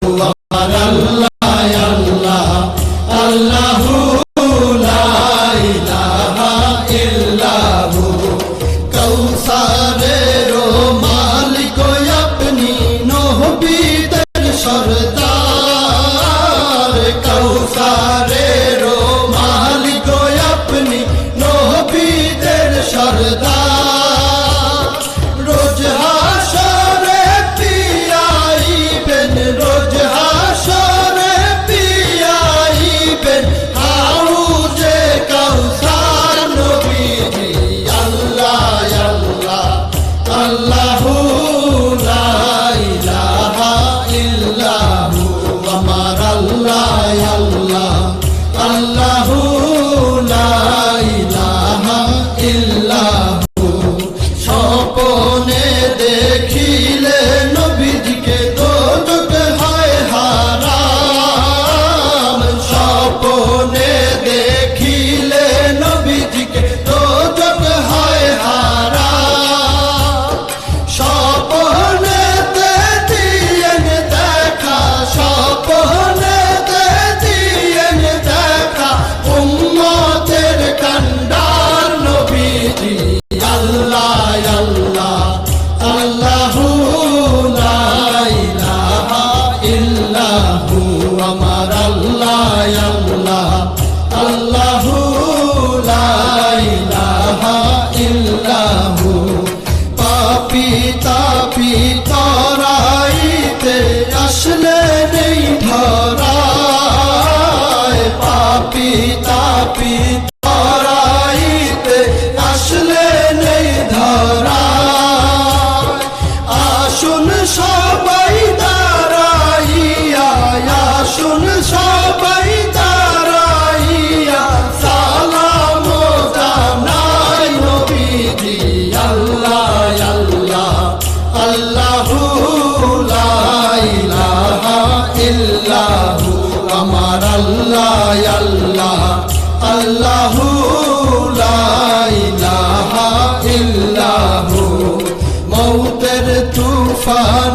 আমার আল্লাহ আল্লাহ আল্লাহু লা ইলাহা ইল্লাহু কৌসারের মালিক আপনি নবীদের সরদার কৌসারের মালিক আপনি নবীদের সরদার রোজ হাসরে পিয়াইবেন রোজ হাসরে পিয়াইবেন হাউজে কাউসার নবীজি আল্লাহ আল্লাহ আল্লাহু লা ইলাহা ইল্লাহু আমার আল্লাহ আল্লাহ আল্লাহু লা ইলাহা ইল্লাহু স্বপ্নে দেখিলে নবীজিকে দোজখ হয় হারাম স্বপ্নে দেখিলে নবীজিকে দোজখ হয় হারাম স্বপ্নেতে দিয়েন দেখা স্বপ্নেতে দিয়েন দেখা উম্মতের কান্ডার নবীজি আল্লাহ আল্লাহ আল্লাহু লা ইলাহা ইল্লাহু আমার আল্লাহ আল্লাহ আল্লাহু লা ইলাহা ইল্লাহু পাপী তাপী তরাইতে আসলে নেই ধরায় পাপী তাপী তরাইতে আসলে নেই ধরায় আসুন সবাই দাঁড়াইয়া আসুন সবাই দাঁড়াইয়া সালাম জানাই নবীজি আল্লাহ আল্লাহ আল্লাহু লা ইলাহা ইল্লাহু আমার আল্লাহ আল্লাহ আল্লাহু লা ইলাহা ইল্লাহু মৌতের তুফান